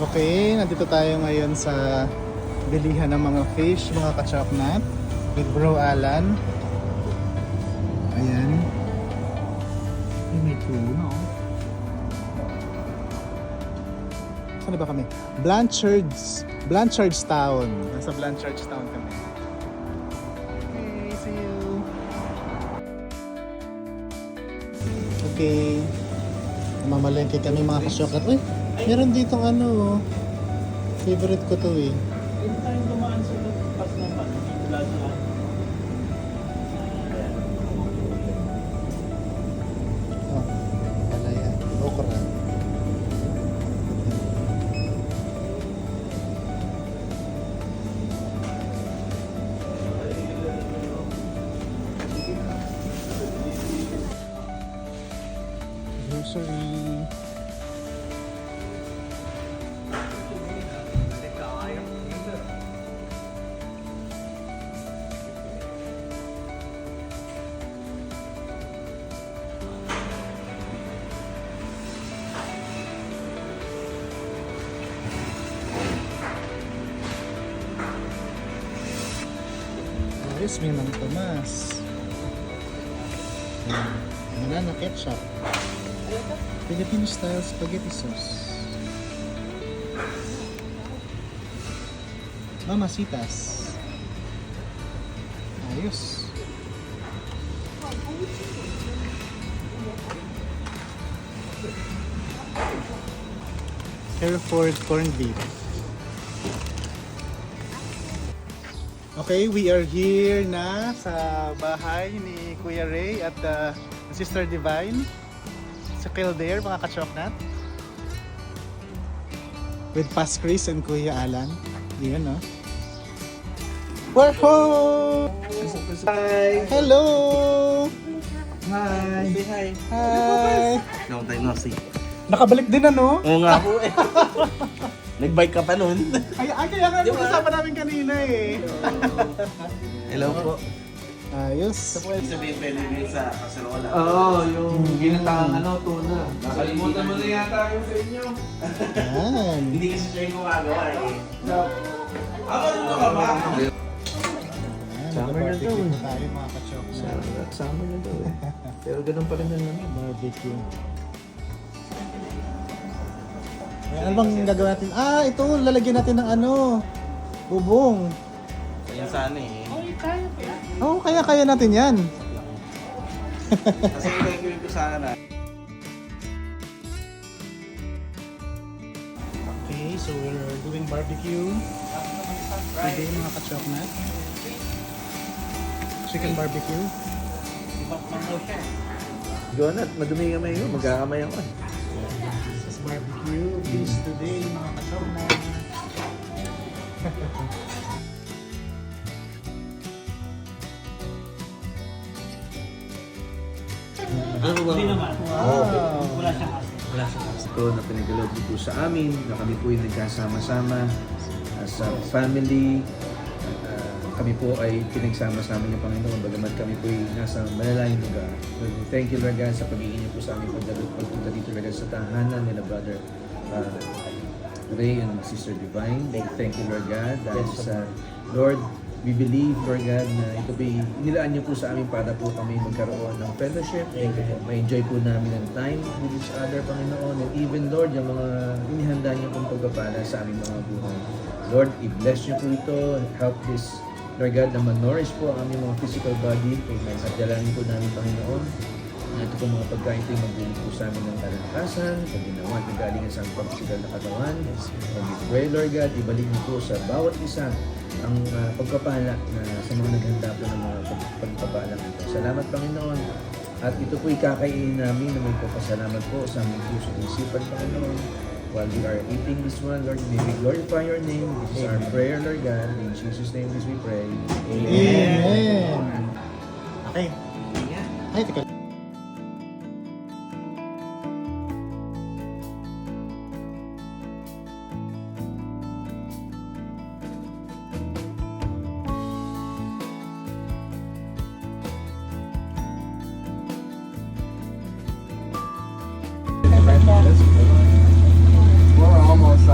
Okay, nandito tayo ngayon sa bilihan ng mga fish, mga kachoknat with Bro Alan. Ayan. Ay, may tuna oh. Saan ba kami? Blanchard's Town. Nasa Blanchard's Town kami. Okay, see you. Okay. Mamalengke kami mga kachoknat. Uy, meron ditong ano, favorite ko to eh. Hindi tayong dumaan sa pas naman. Plaza. Oh, palaya, okra. Grocery. Ayos, may Mang Tomas. Banana ketchup. Filipino style spaghetti sauce. Mamasitas. Ayos. Hereford corned beef. Okay, we are here na sa bahay ni Kuya Ray at Sister Divine sa Kildare, mga kachoknat. With Pas Chris and Kuya Alan. Yan, no? We're home! Hi! Hello! Hi! Say hi! Hi! Long time no see. Nakabalik din, ano? Oo nga po eh. Nag-bike ka pa nun. Kaya nga pag-usapan namin kanina eh. Hello po. Ayos. Sabihin pwede rin sa kaserola. Oo, yung ginatang tuna. Nakalimutan mo na yata yung sa inyo. Yan. Hindi kasi siya yung gumagawa eh. Ako dito ka ba? Ayan, Summer na barbecue daw eh. na tayo, mga kachoknat. Summer na daw eh. Pero ganun pa rin na namin. Barbecue. Ayan, ano bang gagawin natin? Ah, ito, lalagyan natin ng ano, bubong. Kaya sana eh. Oo, kaya natin yan. Kasi gagawin ko sana. Okay, so we're doing barbecue. Today, mga kachoknat. Chicken barbecue. Go na, madumi kamay ko. Magkakamay ako. This is barbecue. This today, mga kachoknat. Hindi naman. Wow. Wala siyang asin. Wala siyang asin. Ito na pinagalob po sa amin na kami po yung nagkasama-sama as a family. Kami po ay pinagsama-sama ng Panginoon bagamat kami po ay nasa malalayong lugar. Thank you Lord God sa pag-iinyo po sa aming pagpunta dito Lord God sa tahanan nila Brother Ray and Sister Divine. Thank you Lord God dahil sa Lord, we believe Lord God na ito po inilaan niyo po sa amin para po kami magkaroon ng fellowship. Ma-enjoy po namin ang time with each other Panginoon and even Lord yung mga inihanda niyo pong pagpapala sa aming mga buhay. Lord, i-bless niyo po ito and help this Lord God, na ma-nourish po ang aming mga physical body. At dalangin po namin, Panginoon, na ito po mga pagkain ito magbulot po sa amin ng kalakasan, pag ginawa at nagalingan sa aming physical na katawan. And we pray, Lord God, ibalik niyo po sa bawat isa ang pagpapala na sa mga naghanda po ng mga pagpapala ito. Salamat, Panginoon. At ito po ikakainin namin na may papasalamat po sa aming puso at isipan, Panginoon. While we are eating this one, Lord, may we glorify your name. This is our prayer, Lord God. In Jesus' name, this we pray. Amen. Okay. Ay, teka. We're almost